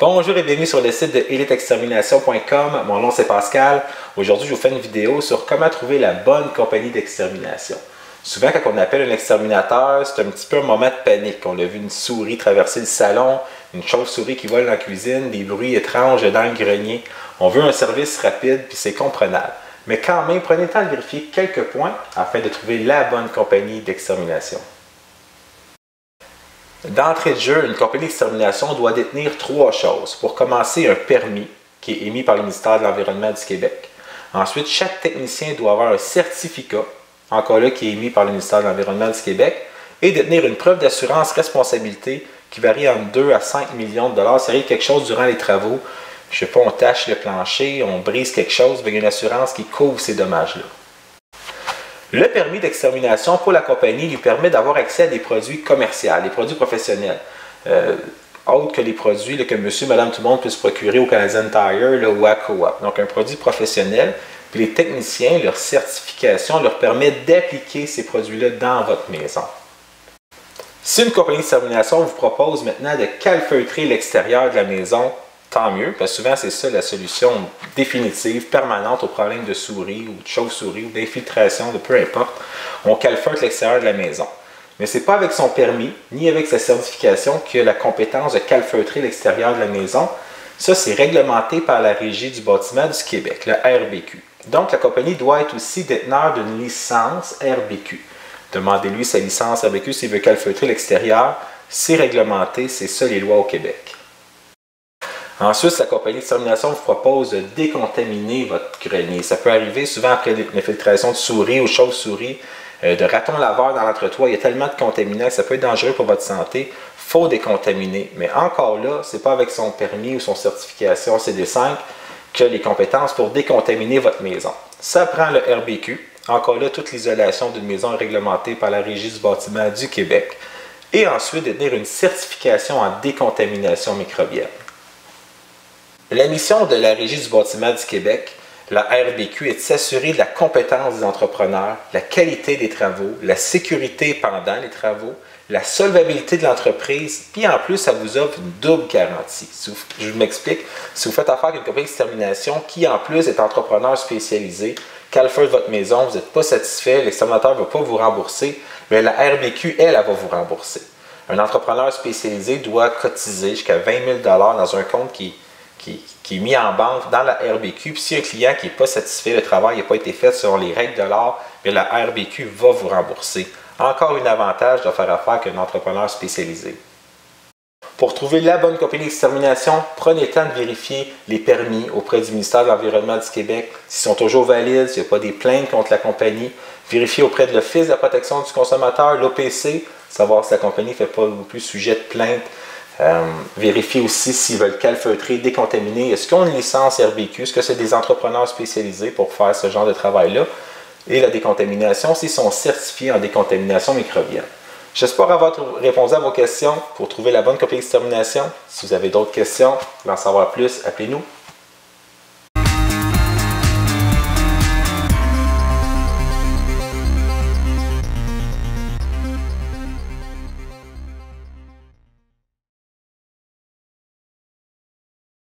Bonjour et bienvenue sur le site de eliteextermination.com. Mon nom c'est Pascal. Aujourd'hui, je vous fais une vidéo sur comment trouver la bonne compagnie d'extermination. Souvent, quand on appelle un exterminateur, c'est un petit peu un moment de panique. On a vu une souris traverser le salon, une chauve-souris qui vole dans la cuisine, des bruits étranges dans le grenier. On veut un service rapide, puis c'est comprenable. Mais quand même, prenez le temps de vérifier quelques points afin de trouver la bonne compagnie d'extermination. D'entrée de jeu, une compagnie d'extermination doit détenir trois choses. Pour commencer, un permis qui est émis par le ministère de l'Environnement du Québec. Ensuite, chaque technicien doit avoir un certificat, encore là, qui est émis par le ministère de l'Environnement du Québec, et détenir une preuve d'assurance responsabilité qui varie entre 2 à 5 millions de dollars. Ça arrive quelque chose durant les travaux, je ne sais pas, on tâche le plancher, on brise quelque chose, il y a une assurance qui couvre ces dommages-là. Le permis d'extermination pour la compagnie lui permet d'avoir accès à des produits commerciaux, des produits professionnels, autres que les produits que monsieur, madame, tout le monde peut se procurer au Canadian Tire ou à Coop. Donc un produit professionnel, puis les techniciens, leur certification leur permet d'appliquer ces produits-là dans votre maison. Si une compagnie d'extermination vous propose maintenant de calfeutrer l'extérieur de la maison, tant mieux, parce que souvent c'est ça la solution définitive, permanente aux problèmes de souris ou de chauve-souris ou d'infiltration, de peu importe. On calfeutre l'extérieur de la maison. Mais ce n'est pas avec son permis, ni avec sa certification qu'il a la compétence de calfeutrer l'extérieur de la maison. Ça, c'est réglementé par la Régie du bâtiment du Québec, le RBQ. Donc, la compagnie doit être aussi déteneur d'une licence RBQ. Demandez-lui sa licence RBQ s'il veut calfeutrer l'extérieur. C'est réglementé, c'est ça les lois au Québec. Ensuite, la compagnie d'extermination vous propose de décontaminer votre grenier. Ça peut arriver souvent après l'infiltration de souris ou chauve-souris, de ratons laveurs dans l'entretoit. Il y a tellement de contaminants que ça peut être dangereux pour votre santé. Il faut décontaminer. Mais encore là, ce n'est pas avec son permis ou son certification CD5 que les compétences pour décontaminer votre maison. Ça prend le RBQ. Encore là, toute l'isolation d'une maison est réglementée par la Régie du bâtiment du Québec. Et ensuite, détenir une certification en décontamination microbienne. La mission de la Régie du bâtiment du Québec, la RBQ, est de s'assurer de la compétence des entrepreneurs, la qualité des travaux, la sécurité pendant les travaux, la solvabilité de l'entreprise, puis en plus, ça vous offre une double garantie. Je m'explique, si vous faites affaire avec une compagnie d'extermination qui, en plus, est entrepreneur spécialisé, calfeutre votre maison, vous n'êtes pas satisfait, l'exterminateur ne va pas vous rembourser, mais la RBQ, elle va vous rembourser. Un entrepreneur spécialisé doit cotiser jusqu'à 20 000 $ dans un compte qui est mis en banque dans la RBQ. Puis si un client qui n'est pas satisfait, le travail n'a pas été fait selon les règles de l'art, la RBQ va vous rembourser. Encore un avantage de faire affaire avec un entrepreneur spécialisé. Pour trouver la bonne compagnie d'extermination, prenez le temps de vérifier les permis auprès du ministère de l'Environnement du Québec, s'ils sont toujours valides, s'il n'y a pas des plaintes contre la compagnie. Vérifiez auprès de l'Office de la protection du consommateur, l'OPC, savoir si la compagnie ne fait pas non plus sujet de plainte. Vérifiez aussi s'ils veulent calfeutrer, décontaminer. Est-ce qu'ils ont une licence RBQ? Est-ce que c'est des entrepreneurs spécialisés pour faire ce genre de travail-là? Et la décontamination, s'ils sont certifiés en décontamination microbienne. J'espère avoir répondu à vos questions pour trouver la bonne compagnie d'extermination. Si vous avez d'autres questions, pour en savoir plus, appelez-nous.